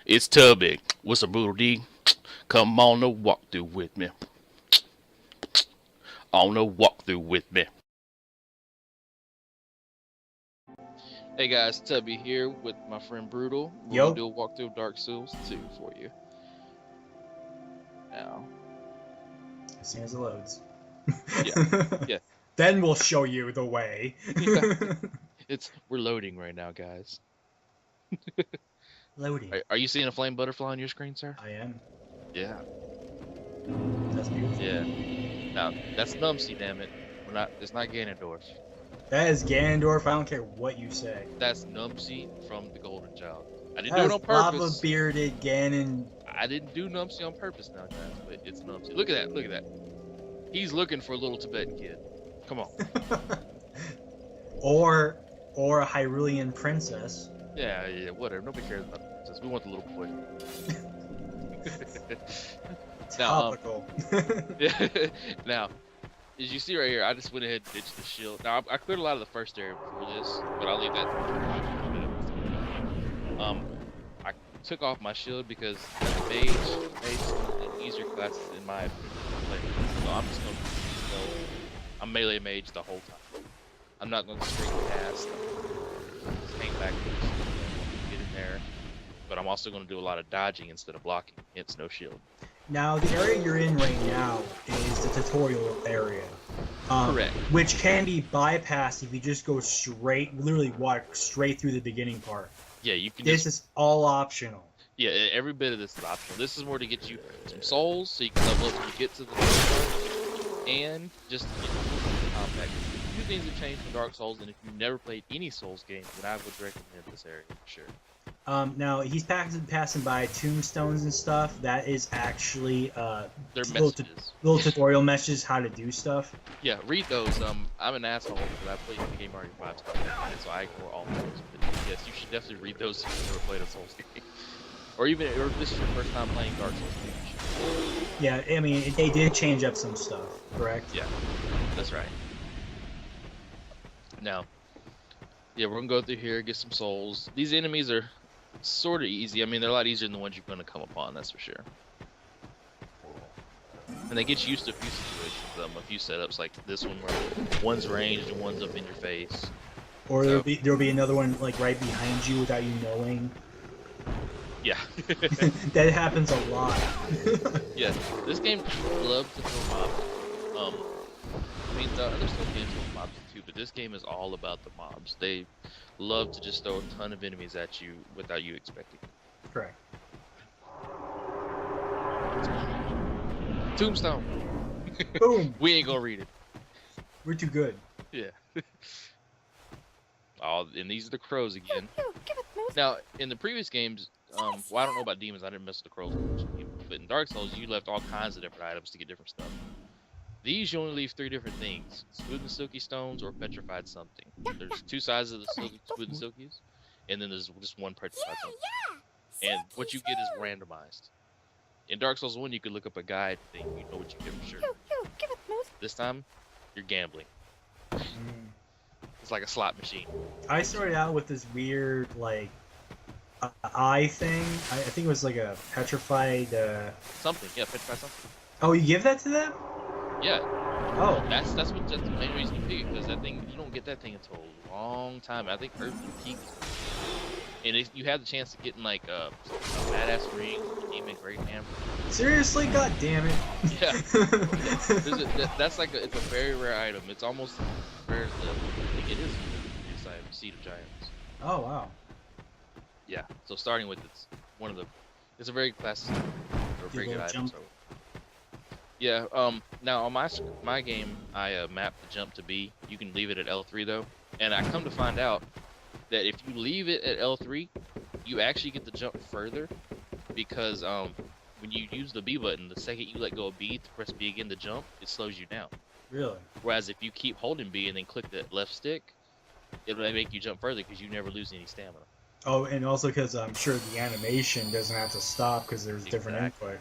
It's Tubby. What's a brutal D? Come on a walk through with me. On a walk through with me. Hey guys, Tubby here with my friend Brutal. We're Yo. gonna do a walkthrough of Dark Souls 2 for you. Now, As soon as it loads. yeah, yeah, Then we'll show you the way. yeah. We're loading right now, guys. Loading. Are you seeing a flame butterfly on your screen, sir? I am. Yeah, That's beautiful. yeah. Now that's Numsy, damn it. We're not. It's not Ganondorf. That is Ganondorf. I don't care what you say. That's Numsy from the Golden Child. I didn't That do it is on lava purpose. bearded Ganon. I didn't do Numsy on purpose now, guys, but it's Numsy. Look at that, look at that. He's looking for a little Tibetan kid. Come on. or a Hyrulean princess. Yeah, yeah, whatever. Nobody cares about the princess. We want the little boy. Now, Topical. now, as you see right here, I just went ahead and ditched the shield. Now, I cleared a lot of the first area before this, but I'll leave that for a minute. I took off my shield because mage is one of the easier classes in my opinion to play. So I'm just going to go. I'm melee mage the whole time. I'm not going to string cast. Just hang back and get in there. But I'm also going to do a lot of dodging instead of blocking. Hence no shield. Now, the area you're in right now is the tutorial area. Correct. Which can be bypassed if you just go straight, literally walk straight through the beginning part. Yeah, you can This is all optional. Yeah, every bit of this is optional. This is more to get you some souls, so you can level up when you get to the next part, and just to get combat. A few things have changed from Dark Souls, and if you've never played any Souls game, then I would recommend this area for sure. Now he's passing by tombstones and stuff. That is actually They're little, messages. little tutorial messages how to do stuff. Yeah, read those. I'm an asshole because I played the game already 5 times, so I ignore all those. But yes, you should definitely read those if you've never played a Souls game, or if this is your first time playing Dark Souls game. Yeah, I mean they did change up some stuff, correct? Yeah, that's right. Now, yeah, we're gonna go through here, get some souls. These enemies are sort of easy. I mean, they're a lot easier than the ones you're gonna come upon, that's for sure. And they get you used to a few situations, a few setups like this one where one's ranged and one's up in your face. Or there'll be another one like right behind you without you knowing. Yeah. That happens a lot. Yeah, this game loves to throw mobs. I mean, the other stuff games throw mobs too, but this game is all about the mobs. They love to just throw a ton of enemies at you without you expecting. Correct. Tombstone. Boom. We ain't gonna read it. We're too good. Yeah. Oh, and these are the crows again. Now, in the previous games, well, I don't know about demons. I didn't mess with the crows much. But in Dark Souls, you left all kinds of different items to get different stuff. These, you only leave 3 different things: smooth and silky stones or petrified something. There's 2 sides of the smooth and silkies, and then there's just one petrified something. And what you get is randomized. In Dark Souls 1, you could look up a guide thing. You know what you get for sure. This time, you're gambling. It's like a slot machine. I started out with this weird like eye thing. I think it was like a petrified. Something, yeah, petrified something. Oh, you give that to them? Yeah. Oh. That's the main reason you pick it, because that thing, you don't get that thing until a long time. I think Earthly Peak. And you have the chance to get in like a badass ring, demon great hammer. Seriously, god damn it. Yeah. That's like it's a very rare item. It's almost as rare as I think it is this item, Seed of Giants. Oh wow. Yeah. So starting with it's a very classic or a very good item. So. Yeah. Now on my game, I mapped the jump to B. You can leave it at L3 though, and I come to find out that if you leave it at L3, you actually get to jump further, because when you use the B button, the second you let go of B to press B again to jump, it slows you down. Really? Whereas if you keep holding B and then click the left stick, it'll make you jump further because you never lose any stamina. Oh, and also because I'm sure the animation doesn't have to stop because there's different input.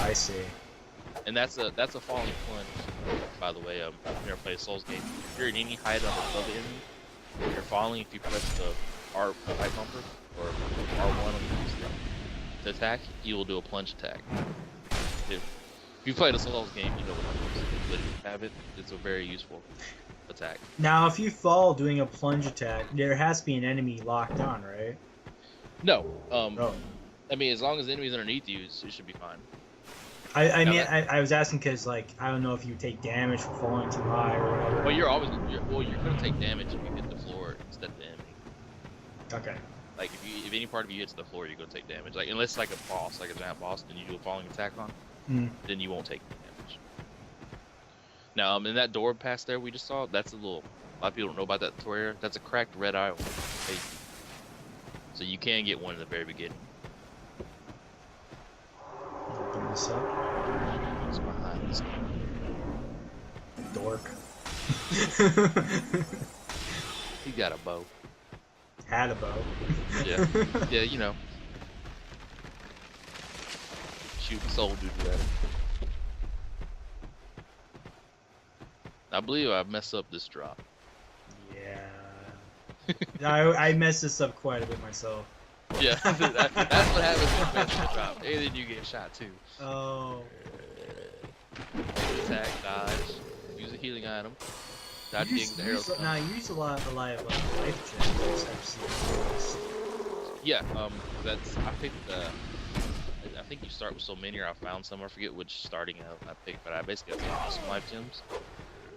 I see. And that's a falling plunge, by the way. If you've never played a Souls game, if you're in any height above the enemy, if you're falling, if you press the R right bumper or R1 on the stick attack, you will do a plunge attack. If you played a Souls game, you know what it is. But if you have it, it's a very useful attack. Now, if you fall doing a plunge attack, there has to be an enemy locked on, right? No. Oh. I mean, as long as the enemy's underneath you, it should be fine. I was asking because, like, I don't know if you take damage for falling too high or whatever. Well, you're gonna take damage if you hit the floor instead of the enemy. Okay. Like if any part of you hits the floor, you're gonna take damage. Like unless it's like a boss, like a giant boss, and you do a falling attack on, then you won't take damage. Now, in that door past there we just saw, that's a lot of people don't know about that tutorial. That's a cracked red eye. So you can get one in the very beginning. Open this up. It's behind this. Dork. He got a bow. Had a bow. Yeah. Yeah, you know. Shooting soul dude at it. I believe I messed up this drop. Yeah. I messed this up quite a bit myself. Yeah, that's what happens when you mess the drop. And then you get shot too. Oh. Attack, dodge, use a healing item. Dodge getting the arrows. Nah, you use a lot of life gems. I've seen. Yeah, that's I picked. I think you start with so many, or I found some. I forget which starting out I picked, but I basically have some life gems.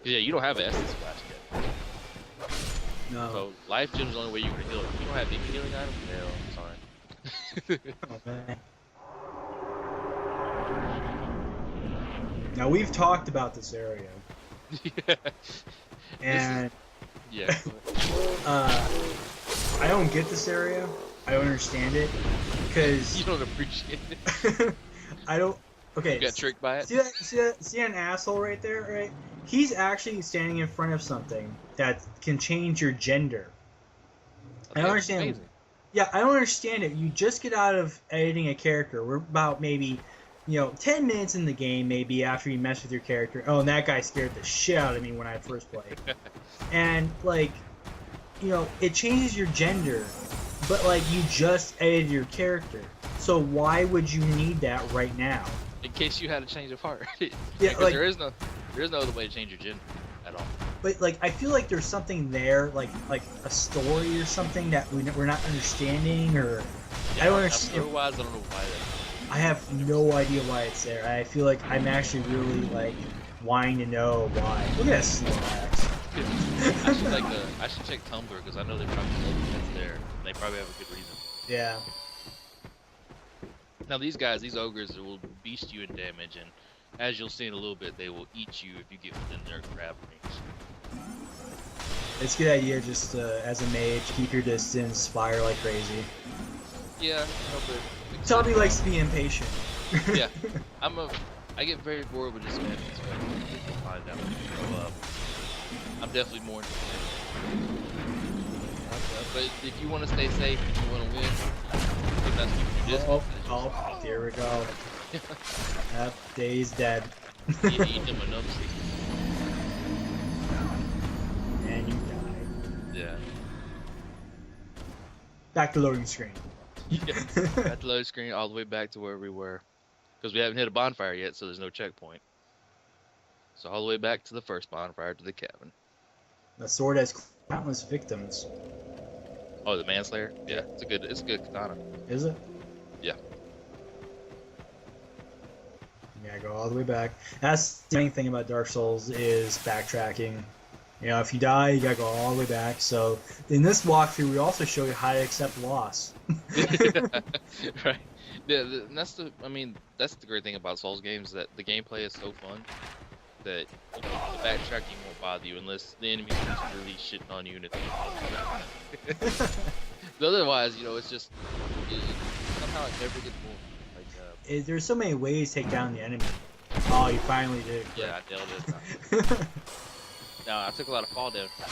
Yeah, you don't have an essence flash yet. No. So life gems is the only way you can heal. If you don't have any healing items, no, sorry. Oh, man. Now we've talked about this area. Yeah. And yeah. I don't get this area. I don't understand it because You don't appreciate it. I don't. Okay. You got tricked by it. See that asshole right there, right? He's actually standing in front of something that can change your gender. Okay, I don't understand. amazing. Yeah, I don't understand it. You just get out of editing a character. We're about maybe, 10 minutes in the game, maybe, after you mess with your character. Oh, and that guy scared the shit out of me when I first played. And, it changes your gender, but, you just edited your character. So why would you need that right now? In case you had a change of heart. Yeah, because there is no other way to change your gender at all. But, I feel like there's something there, like a story or something that we're not understanding, or... Yeah, I don't understand. Otherwise, I don't know why that... I have no idea why it's there. I feel like I'm actually really, wanting to know why. Look at that Snorlax. I should check Tumblr, because I know they probably know that's there. And they probably have a good reason. Yeah. Now, these ogres, will beast you in damage, and as you'll see in a little bit, they will eat you if you get within their grab range. It's a good idea just as a mage, keep your distance, fire like crazy. Yeah, but... Tubby likes to be impatient. Yeah, I get very bored with this map, so I find out when you grow up. I'm definitely more into it. But if you want to stay safe and you want to win, you have to keep your distance. Oh, here we go. Yep, Day's dead. You eat them enough. And you died. Yeah. Back to loading screen. Yeah. Got the load screen all the way back to where we were. Because we haven't hit a bonfire yet, so there's no checkpoint. So all the way back to the first bonfire to the cabin. The sword has countless victims. Oh, the manslayer? Yeah, it's a good katana. Is it? Yeah. Yeah, go all the way back. That's the main thing about Dark Souls is backtracking. If you die, you gotta go all the way back. So in this walkthrough, we also show you how to accept loss. Right. Yeah, that's the great thing about Souls games, that the gameplay is so fun that the backtracking won't bother you unless the enemy's just really shitting on you and it's but otherwise, it's just somehow it never gets boring. There's so many ways to take down the enemy. Oh, you finally did. Yeah, I nailed it. No, I took a lot of fall damage. I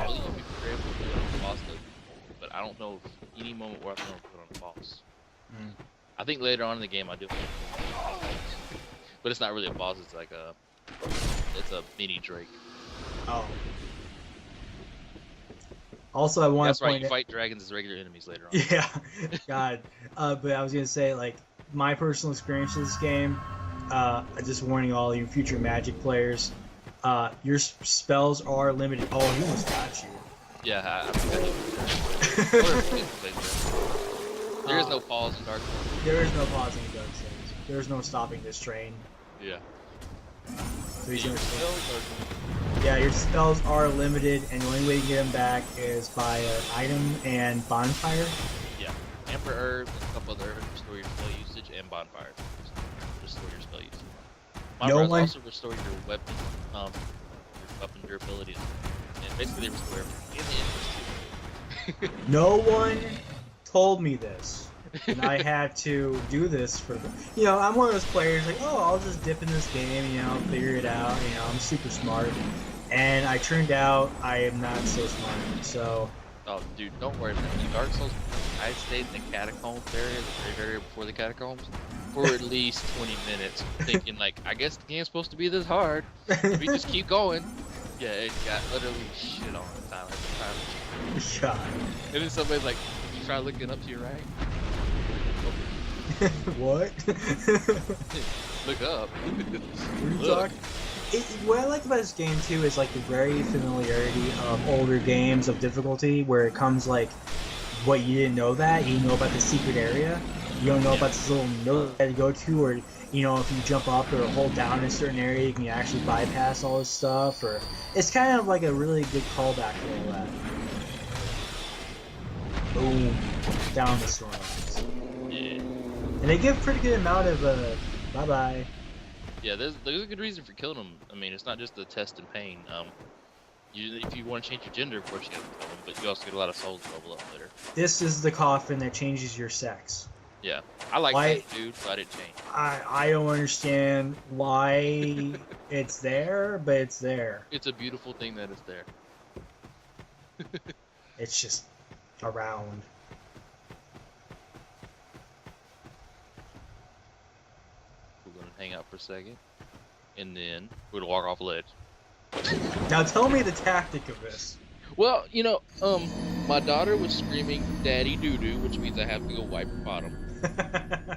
believe you were able to do the boss, but I don't know if any moment where I can put on the boss. I think later on in the game I do. But it's not really a boss, it's like it's a mini Drake. Oh. Also, I want That's to right. point You out. fight dragons as regular enemies later on. Yeah, God. But I was gonna say, like, my personal experience with this game. Just warning all you future Magic players. Your spells are limited. Oh, he almost got you. Yeah, I think there is no pause in Dark Souls. There is no pausing in Dark Souls. There is no stopping this train. Yeah. So he's gonna Spells Yeah, your spells are limited, and the only way to get them back is by an item and bonfire. yeah. Amber herbs and a couple other herbs restore your spell usage, and bonfire restore your spell usage. Bonfires also restore your weapon durability, and basically they restore everything in the interest too. No one told me this, and I had to do this for them. You know, I'm one of those players like, oh, I'll just dip in this game, you know, figure it out. You know, I'm super smart, and I turned out I am not so smart. So. Oh, dude, don't worry about it. Dark Souls, I stayed in the catacombs area, the very area before the catacombs, for at least 20 minutes, thinking, like, I guess the game's supposed to be this hard. If we just keep going. Yeah, it got literally shit on time after time. God. And then somebody's like, you try looking up to your right? What? Look up. What are you talking? What I like about this game too is like the very familiarity of older games of difficulty, where it comes like what you didn't know that you know about the secret area, you don't know about this little note that you go to, or you know if you jump up or hold down in a certain area, you can actually bypass all this stuff, or it's kind of like a really good callback to all that. Boom, down the storm. Yeah. And they give a pretty good amount of bye bye. Yeah, there's a good reason for killing them. I mean, it's not just the test and pain. If you want to change your gender, of course you have to kill them, but you also get a lot of souls to level up later. This is the coffin that changes your sex. Yeah, I like that dude, so I didn't change. I don't understand why it's there, but it's there. It's a beautiful thing that it's there. It's just around. We're gonna hang out for a second, and then we're gonna walk off a ledge. Now tell me the tactic of this. Well, you know, my daughter was screaming "Daddy doo-doo," which means I have to go wipe her bottom.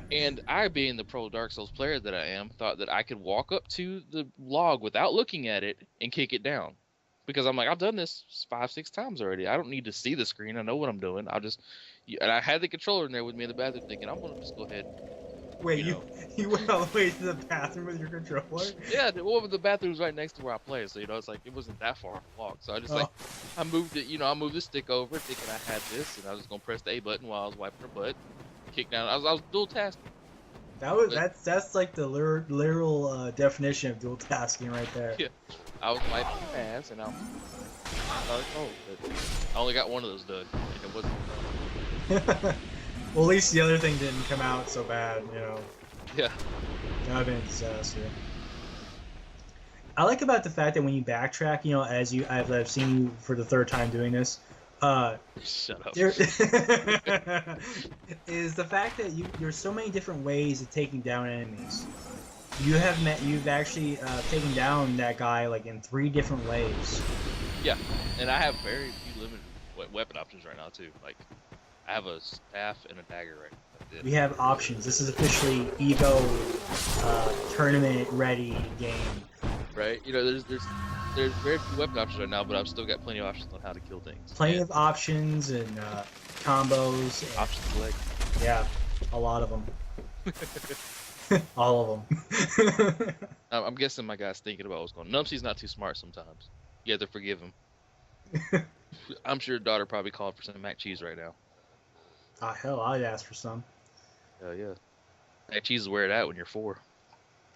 And I, being the pro Dark Souls player that I am, thought that I could walk up to the log without looking at it and kick it down. Because I'm like, I've done this 5-6 times already. I don't need to see the screen. I know what I'm doing. And I had the controller in there with me in the bathroom thinking, I'm going to just go ahead. Wait, you went all the way to the bathroom with your controller? Yeah, the bathroom's right next to where I play, so, it's like, it wasn't that far to walk. So I just, I moved it, I moved the stick over thinking I had this, and I was just going to press the A button while I was wiping her butt. Kick down. I was dual tasking. That's like the literal definition of dual tasking right there. Yeah, I was wiping her ass and I was cold, but I only got one of those done, and it wasn't. Well, at least the other thing didn't come out so bad, Yeah. That would have been a disaster. I like about the fact that when you backtrack, as I've seen you for the third time doing this. Shut up. There is the fact that there's so many different ways of taking down enemies. You've actually taken down that guy like in 3 different ways. Yeah, and I have very few limited weapon options right now too. Like, I have a staff and a dagger right now. That's it. We have options. This is officially Evo tournament ready game. Right? There's very few weapon options right now, but I've still got plenty of options on how to kill things. Plenty of options and combos. And, options select. Yeah, a lot of them. All of them. I'm guessing my guy's thinking about what's going on. Numpsy's not too smart sometimes. You have to forgive him. I'm sure your daughter probably called for some mac and cheese right now. Ah, hell, I'd ask for some. Hell yeah. Mac and cheese is where it at when you're 4.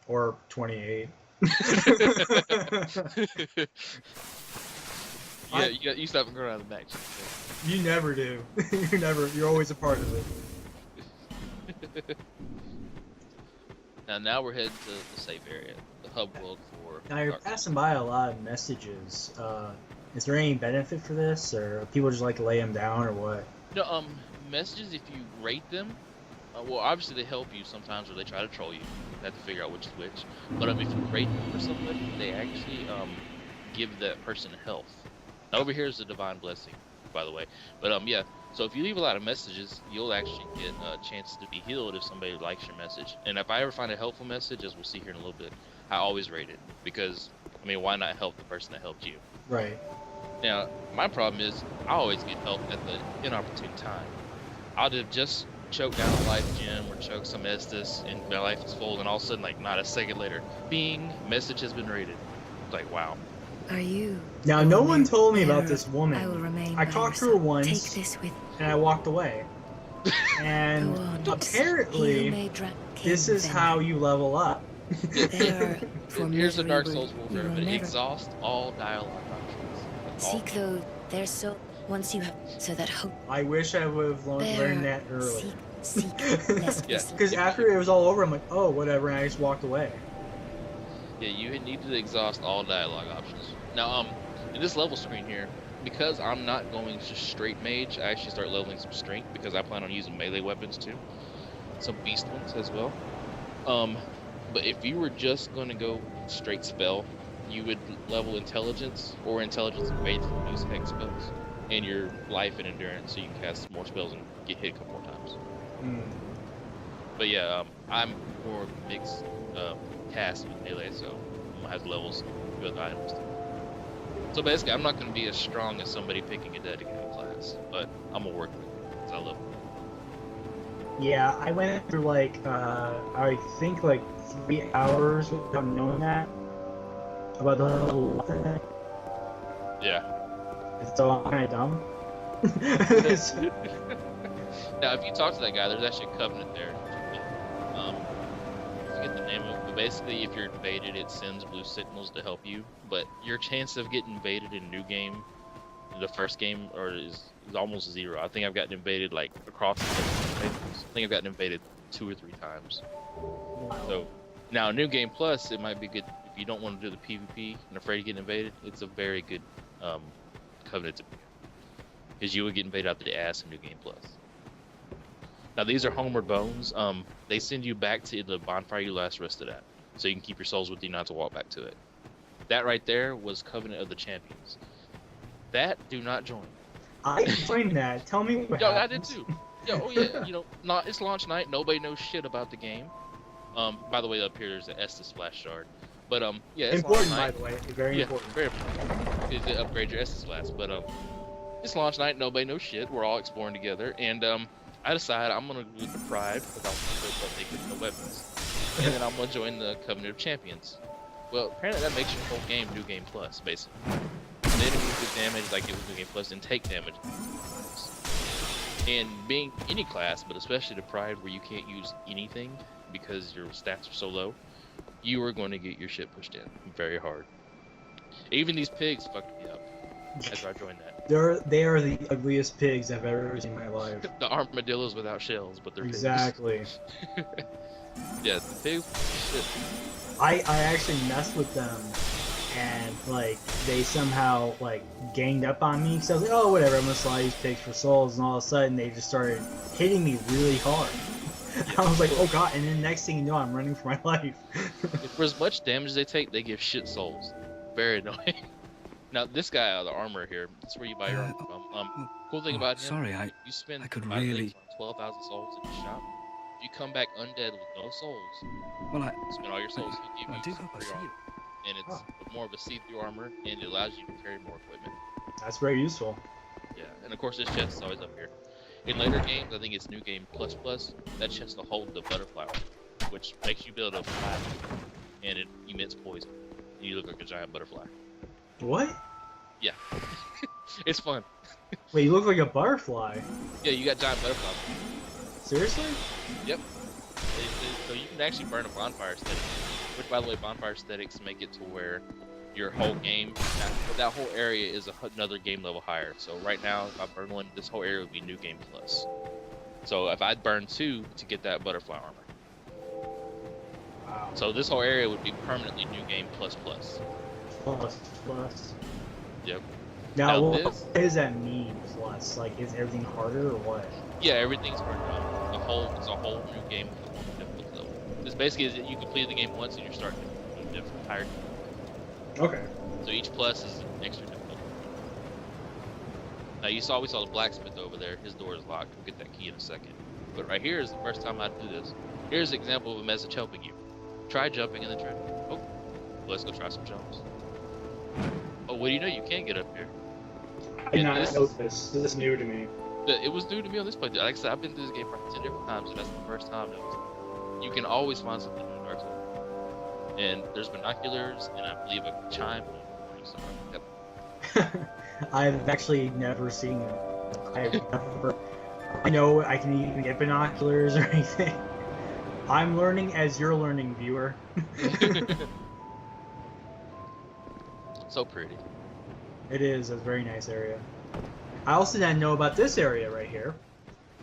Or 28. Yeah, you stop and go around the mac and cheese thing. You never do. You're always a part of it. Now we're heading to the safe area, the hub world for. Now you're passing by a lot of messages. Is there any benefit for this, or people just like lay them down, or what? No, messages, if you rate them, well, obviously they help you sometimes, or they try to troll you. You have to figure out which is which. But if you rate them for somebody, they actually give that person health. Now over here is the divine blessing. by the way. But yeah. So if you leave a lot of messages, you'll actually get chances to be healed if somebody likes your message. And if I ever find a helpful message, as we'll see here in a little bit, I always rate it because I mean, why not help the person that helped you? Right. Now, my problem is I always get help at the inopportune time. I'll just choke down a life gem or choke some Estus and my life is full, and all of a sudden, like not a second later, bing, message has been rated. It's like, wow. Are you? Now, no one told me about this I will woman. remain I by talked to your her side. once, Take this with and I walked away. And Go on. He apparently, who made this is King how you level up. There for Here's the misery Dark we- Souls rule we for will everybody. never Exhaust all dialogue options. All. seek though. There's so once you have so that hope. I wish I would have learned that earlier. Seek lest Yeah. this Because after it was all over, I'm like, oh, whatever, and I just walked away. Yeah, you need to exhaust all dialogue options. Now, in this level screen here, because I'm not going just straight mage, I actually start leveling some strength because I plan on using melee weapons too. Some beast ones as well. But if you were just going to go straight spell, you would level intelligence or intelligence and faith for those hex spells, and your life and endurance, so you can cast more spells and get hit a couple more times. But yeah, I'm more mixed cast with melee, so I'm gonna have levels with items too. So basically, I'm not gonna be as strong as somebody picking a dedicated class, but I'm gonna work with it because I love it. Yeah, I went through like, I think like 3 hours without knowing that. About the whole thing. Yeah. So I'm kind of dumb. Now, if you talk to that guy, there's actually a covenant there. I forget the name of it, but basically, if you're invaded, it sends blue signals to help you. But your chance of getting invaded in new game, the first game, is almost 0. I think I've gotten invaded like across the I think I've gotten invaded 2 or 3 times. So now, new game plus, it might be good if you don't want to do the PvP and afraid of getting invaded. It's a very good covenant to be, because you would get invaded out the ass in new game plus. Now these are homeward bones. They send you back to the bonfire you last rested at, so you can keep your souls with you, not to walk back to it. That right there was Covenant of the Champions. That do not join. I joined that. Tell me what Yo, happens. I did too. Yo, oh yeah, it's launch night. Nobody knows shit about the game. By the way, up here there's an Estus flash shard. But yeah, it's Important, launch by night. the way. Very Yeah, important. very important. To upgrade your Estus class. But it's launch night. Nobody knows shit. We're all exploring together, and I decided I'm gonna do the Pride because I want to show what they get no weapons, and then I'm gonna join the Covenant of Champions. Well, apparently that makes your whole game New Game Plus, basically. The enemies do damage like it was New Game Plus, and take damage. And being any class, but especially the Pride, where you can't use anything because your stats are so low, you are going to get your shit pushed in very hard. Even these pigs fucked me up after I joined that. They are the ugliest pigs I've ever seen in my life. The armadillos without shells, but they're Exactly. pigs. Yeah, the pigs. Shit. I actually messed with them, and like they somehow like ganged up on me. So I was like, oh whatever, I'm gonna slide these pigs for souls, and all of a sudden they just started hitting me really hard. I was like, oh god, and then next thing you know, I'm running for my life. For as much damage they take, they give shit souls. Very annoying. Now this guy, the armor here, that's where you buy your armor from. Cool thing about him, sorry, you spend I could I think really- 12,000 souls in the shop. If you come back undead with no souls, Well, I spend all your souls, he'll give do you hope I free see armor. you. And it's more of a see-through armor, and it allows you to carry more equipment. That's very useful. Yeah, and of course this chest is always up here. In later games, I think it's New Game Plus Plus, that chest will hold the butterfly armor, which makes you build a fly, and it emits poison. And you look like a giant butterfly. What? Yeah. It's fun. Wait, you look like a butterfly. Yeah, you got giant butterflies. Seriously? Yep. So you can actually burn a bonfire aesthetic, which by the way, bonfire aesthetics make it to where your whole game, that whole area is another game level higher. So right now, if I burn one, this whole area would be New Game Plus. So if I'd burn 2 to get that butterfly armor. Wow. So this whole area would be permanently New Game Plus Plus. Plus. Yep. Now, Now what this- does that mean, plus? Like, is everything harder or what? Yeah, everything's worked on. It's a whole new game with a whole difficult level. This basically is that you complete the game once and you're starting a different higher. Okay. So each plus is an extra difficult. Now we saw the blacksmith over there. His door is locked. We'll get that key in a second. But right here is the first time I do this. Here's an example of a message helping you. Try jumping and then try. Oh, let's go try some jumps. Oh, what do you know? You can't get up here. I did not know this. This is new to me. It was new to me on this playthrough. Like I said, I've been through this game probably 10 different times, and that's the first time that you can always find something new in Dark Souls. And there's binoculars, and I believe a chime. Yep. I've actually never seen them. I know I can even get binoculars or anything. I'm learning as you're learning, viewer. So pretty. It is a very nice area. I also didn't know about this area right here.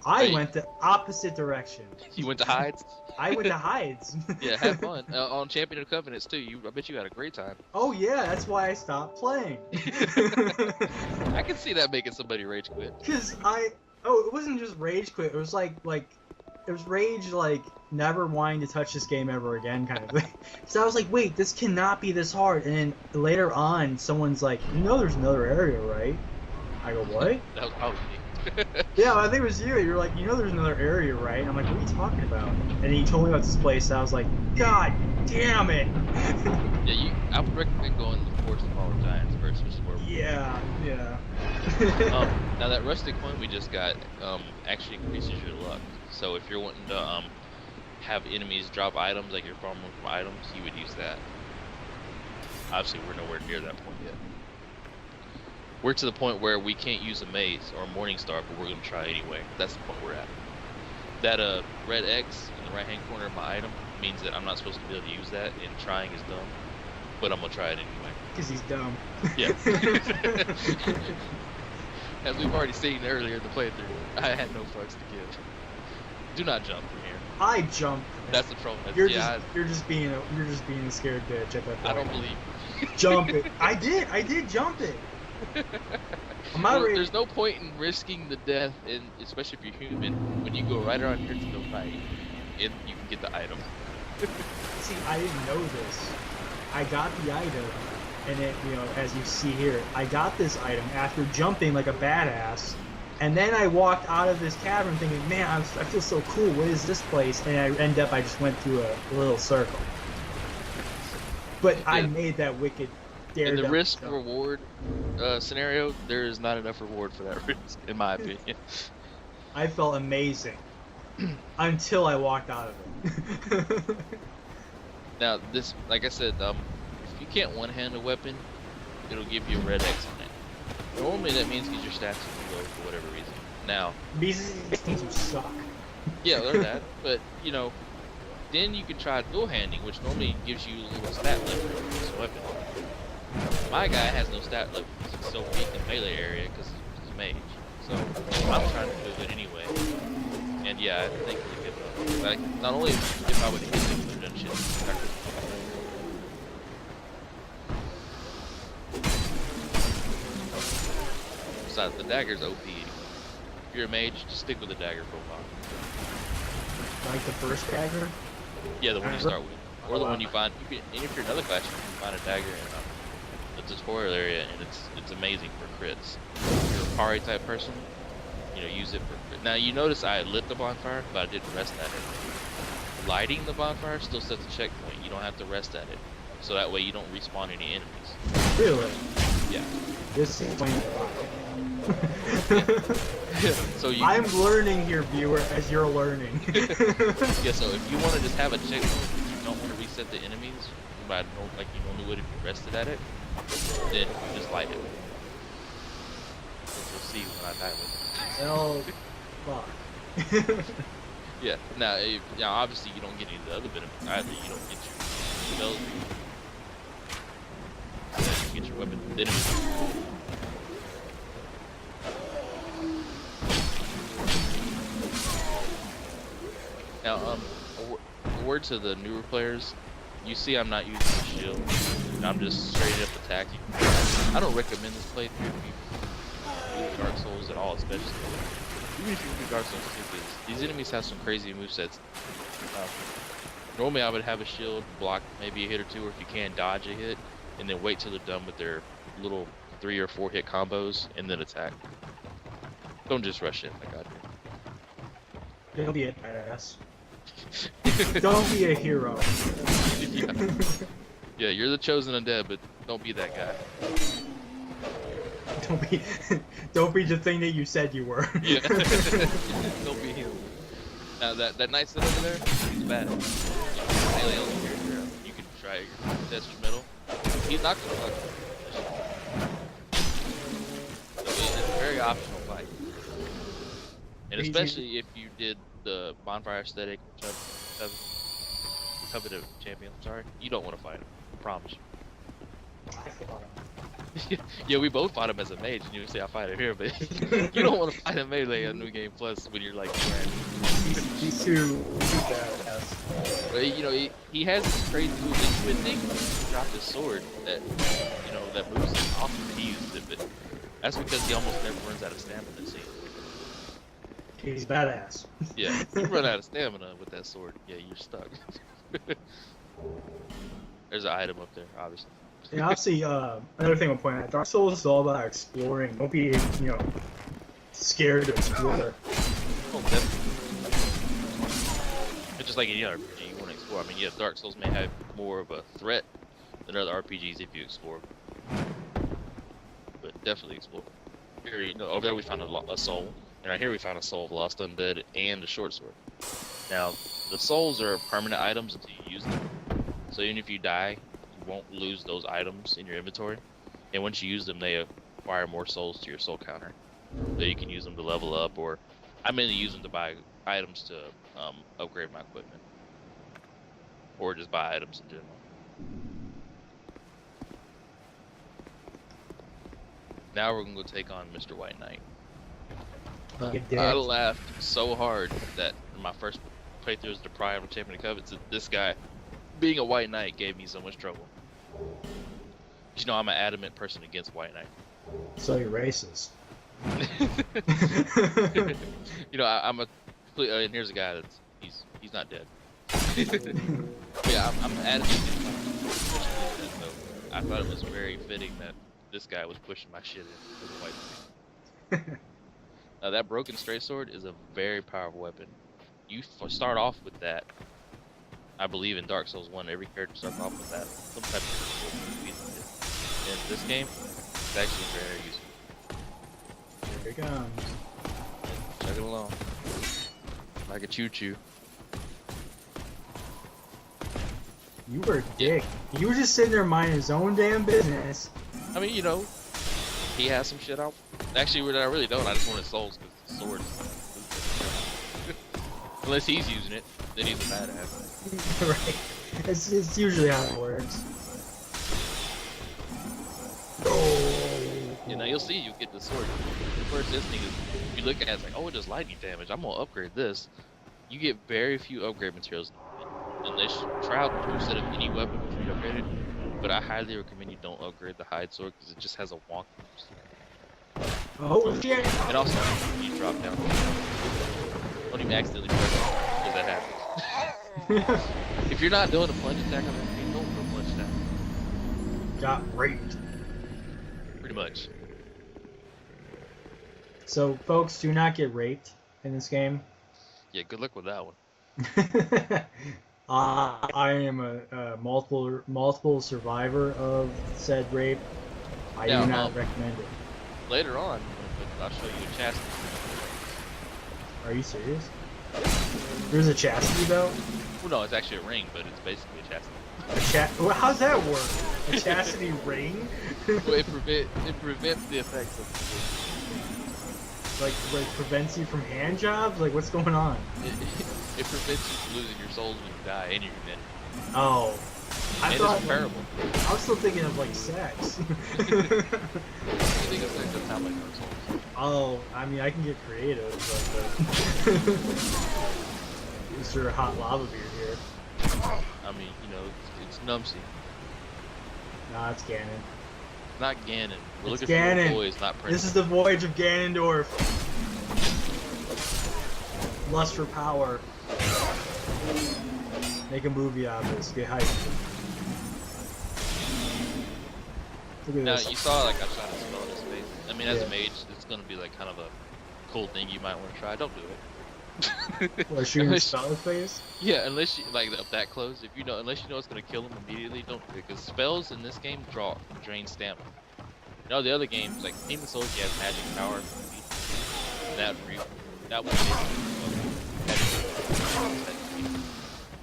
I went the opposite direction. You went to Hides? I went to Hides. Yeah, have fun. On Champion of Covenants too. I bet you had a great time. Oh yeah, that's why I stopped playing. I can see that making somebody rage quit. Cause it wasn't just rage quit. It was like it was rage like never wanting to touch this game ever again kind of thing. So I was like, wait, this cannot be this hard. And then later on, someone's like, you know, there's another area, right? I go, what? That was probably me. Yeah, I think it was you. You're like, you know, there's another area, right? And I'm like, what are you talking about? And then he told me about this place, and I was like, God damn it! Yeah, I would recommend going to the Forest of Fallen Giants first, which is where. Yeah. Now that rustic coin we just got actually increases your luck. So if you're wanting to have enemies drop items, like you're farming from items, you would use that. Obviously, we're nowhere near that point yet. We're to the point where we can't use a maze or a morning star, but we're gonna try anyway. That's the point we're at. That red X in the right hand corner of my item means that I'm not supposed to be able to use that, and trying is dumb. But I'm gonna try it anyway. Because he's dumb. Yeah. As we've already seen earlier in the playthrough, I had no fucks to give. Do not jump from here. I jumped. That's the problem. You're just being a scared bitch at that point. I don't believe you. Jump it. I did jump it. There's no point in risking the death, and especially if you're human, when you go right around here to the right, and you can get the item. See, I didn't know this. I got the item, and it, you know, as you see here, I got this item after jumping like a badass, and then I walked out of this cavern thinking, man, I feel so cool. What is this place? And I just went through a little circle. But yeah. I made that wicked. In the risk reward scenario, there is not enough reward for that risk, in my opinion. I felt amazing until I walked out of it. Now, this, like I said, if you can't one-hand a weapon, it'll give you a red X on it. Normally, that means because your stats are low for whatever reason. Now, these things would suck. Yeah, learn that. But you know, then you can try dual-handing, which normally gives you a little stat leverage on this weapon. My guy has no stat level because he's so weak in the melee area because he's a mage. So I'm trying to do it anyway. And yeah, I think really good. Like, not only if I would hit him, but done shit. Besides, the dagger's OP. If you're a mage, just stick with the dagger for a while. Like the first dagger? Yeah, the one you start with. Or the one you find. And if you're another class, you can find a dagger in the tutorial area, and it's amazing for crits. If you're a parry type person, you know, use it for crit. Now you notice I lit the bonfire, but I didn't rest at it. Lighting the bonfire still sets a checkpoint. You don't have to rest at it, so that way you don't respawn any enemies. Really? Yeah. This is point. Yeah. So I'm learning here, viewer, as you're learning. Yeah. So if you want to just have a checkpoint, you don't want to reset the enemies, but like you normally would if you rested at it, then just light it. You'll see when I die with it. Oh, fuck. Yeah. Now, obviously you don't get any of the other benefits either. You don't get your spells. You get your weapon. Then now, a word to the newer players. You see I'm not using the shield. I'm just straight up attacking. I don't recommend this playthrough if you do Dark Souls at all, especially. Even if you do Dark Souls 2, because these enemies have some crazy movesets. Normally I would have a shield, block maybe a hit or two, or if you can, dodge a hit, and then wait till they're done with their little 3 or 4 hit combos, and then attack. Don't just rush in. I got Don't be a badass. Don't be a hero. you. Yeah, you're the chosen undead, but don't be that guy. Don't be the thing that you said you were. Yeah. Don't be him. Now that knight sit over there, he's bad. Melee only character. You can try your detrimental. He's not gonna fuck you. So it's a very optional fight. And especially if you did the bonfire aesthetic, coveted champion. Sorry, you don't want to fight him. I promise you. Yeah, we both fought him as a mage, and you say I fight him here, but you don't want to fight him melee on New Game Plus when you're like, He's too badass. but you know, he has this crazy move. You would think he dropped his sword that, you know, that moves him off and he used it, but that's because he almost never runs out of stamina. See? He's badass. Yeah, if you run out of stamina with that sword, yeah, you're stuck. There's an item up there, obviously. And obviously, another thing I'll point out, Dark Souls is all about exploring. Don't be, scared to explore. Oh, definitely. It's just like any other RPG, you want to explore. I mean, yeah, Dark Souls may have more of a threat than other RPGs if you explore. But definitely explore. Here, over there we found a soul. And right here we found a soul of Lost Undead and a short sword. Now, the souls are permanent items until you use them. So even if you die, you won't lose those items in your inventory. And once you use them, they acquire more souls to your soul counter. So you can use them to level up, or I mainly use them to buy items to upgrade my equipment. Or just buy items in general. Now we're going to go take on Mr. White Knight. I laughed so hard that in my first playthrough as the Prime of Champion of Covet's, this guy, being a White Knight, gave me so much trouble. You know, I'm an adamant person against White Knight. So you're racist. You know, I'm a complete, and here's a guy that's he's not dead. Yeah, I'm adamant against White Knight, so I thought it was very fitting that this guy was pushing my shit in as a White Knight. Now that broken straight sword is a very powerful weapon. You start off with that. I believe in Dark Souls 1, every character starts off with that. Some type of in this game, it's actually very useful. Here it comes. Chug it along. Like a choo-choo. You were a dick. You were just sitting there minding his own damn business. I mean, you know, he has some shit out. Actually, I really don't. I just want his souls because the sword. Unless he's using it, then he's a badass. Right. It's usually how it works. You know, you'll see you get the sword. The first instinct is, if you look at it, it's like, oh, it does lightning damage. I'm gonna upgrade this. You get very few upgrade materials. Unless try out the set of any weapon before you upgrade it. But I highly recommend you don't upgrade the hide sword because it just has a wonky. Oh shit! And also, you drop down. Don't even accidentally press it, because that happens. If you're not doing a plunge attack on that thing, don't do a plunge attack. Got raped. Pretty much. So, folks, do not get raped in this game. Yeah, good luck with that one. I am a multiple survivor of said rape. I do not recommend it. Later on, I'll show you a chastity. Are you serious? There's a chastity belt? Well, no, it's actually a ring, but it's basically a chastity. Well, how's that work? A chastity ring? Well, it prevents the effects of like prevents you from hand jobs? Like, what's going on? it prevents you from losing your souls when you die and your humanity. Oh. I and thought, it's terrible. I was still thinking of, like, sex. I think it's like, that's how my Dark Souls. Oh, I mean, I can get creative, but Mr. Hot Lava Beard here. I mean, you know, it's Numsy. Nah, it's Ganon. Not Ganon. We're It's looking Ganon. for boys, not princes. This is the voyage of Ganondorf. Lust for power. Make a movie out of this. Get hyped. Look at Now, this. you saw, like, I shot a spell in his face. I mean, as a mage, it's going to be, like, kind of a cool thing you might want to try. Don't do it. Or shooting Unless- spell his face? Yeah, unless you like up that close. If you know, unless you know it's gonna kill him immediately, don't do it. Because spells in this game drain stamina. You know, the other games like Demon Souls, you have magic power. That was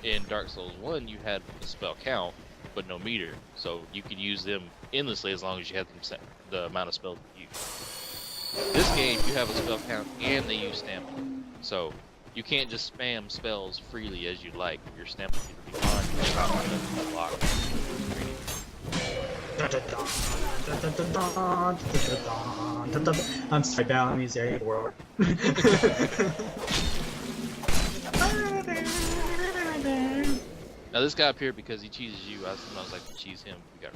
in Dark Souls 1, you had a spell count, but no meter, so you could use them endlessly as long as you had them set the amount of spells you use. This game, you have a spell count and they use stamina, so you can't just spam spells freely as you like. Your stamina can be gone. I'm sorry, Balinese area world. Now this guy appeared because he cheeses you. I sometimes like to cheese him. We got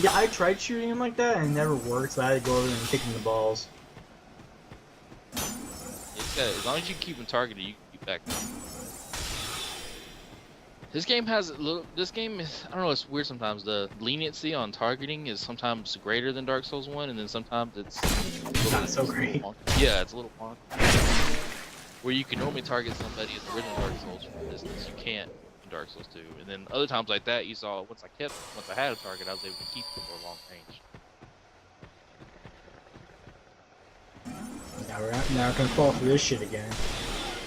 Yeah, I tried shooting him like that and it never worked, so I had to go over and kick him in the balls. as long as you keep him targeted, you can keep back. This game has a little. This game is. I don't know. It's weird sometimes. The leniency on targeting is sometimes greater than Dark Souls 1, and then sometimes it's Not so great. Yeah, it's a little wonky. Where you can normally target somebody in the original Dark Souls from a distance, you can't in Dark Souls 2. And then other times like that, you saw once I had a target, I was able to keep them for a long range. Now I can fall for this shit again.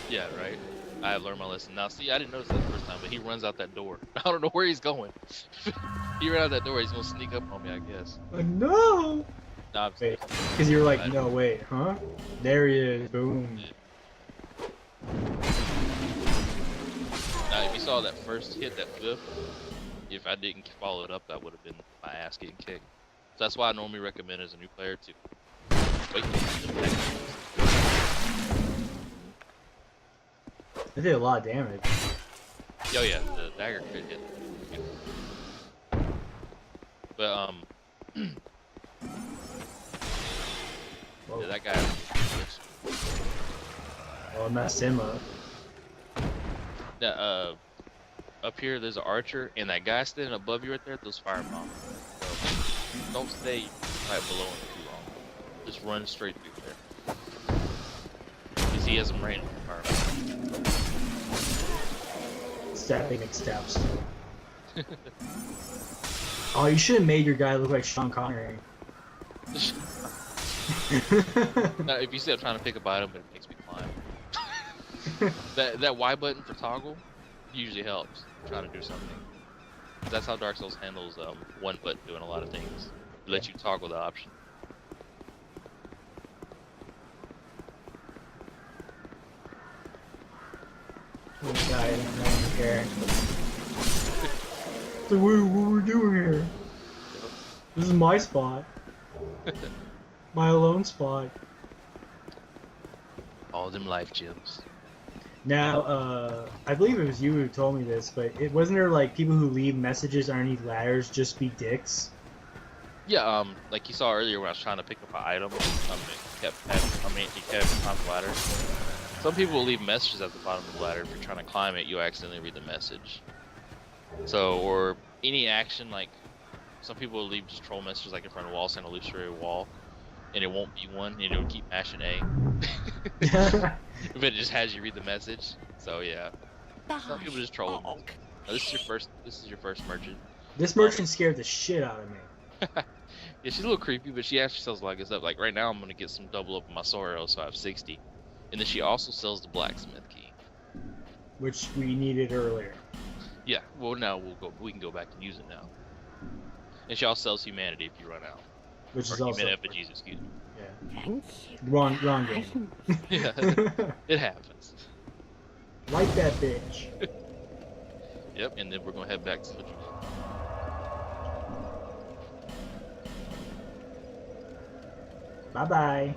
Yeah, right. I have learned my lesson. Now, see, I didn't notice that the first time, but he runs out that door. I don't know where he's going. He ran out that door. He's gonna sneak up on me, I guess. No! Nah, Wait, because you were like, no, wait, huh? There he is. Boom. Now, if you saw that first hit, that whiff, if I didn't follow it up, that would have been my ass getting kicked. So that's why I normally recommend as a new player to wait for the next. It did a lot of damage. Oh yeah, the dagger could hit. But Whoa. yeah, that guy. Oh, it messed him up. Up here there's an archer, and that guy standing above you right there, those fire bombs. So don't stay right below him too long. Just run straight through there. Because he has some rain fire bombs. Stepping in steps. Oh, you should have made your guy look like Sean Connery. Now, if you said I'm trying to pick up item, but it makes me climb. that Y button for toggle usually helps trying to do something. That's how Dark Souls handles one button doing a lot of things. It lets you toggle the option. This guy doesn't care. So what are we doing here? This is my spot. My alone spot. All them life gems. Now, I believe it was you who told me this, but wasn't there like people who leave messages underneath ladders just be dicks? Yeah, like you saw earlier when I was trying to pick up an item, it kept on the ladder. Some people will leave messages at the bottom of the ladder. If you're trying to climb it, you accidentally read the message. So, or any action, like some people will leave just troll messages like in front of a wall, saying illusory wall, and it won't be one, and it'll keep mashing A. But it just has you read the message. So yeah, some people just troll. Now, this is your first merchant. This merchant scared the shit out of me. Yeah, she's a little creepy, but she actually sells a lot of good stuff. Like right now, I'm gonna get some double up on my sword arrow, so I have 60. And then she also sells the blacksmith key, Which we needed earlier. Yeah, well now we can go back and use it now. And she also sells humanity if you run out. Which or is also human effigies, excuse me. Yeah. Thank you. Wrong game. Yeah, it happens. Like that bitch. Yep, and then we're gonna head back to the Bye bye.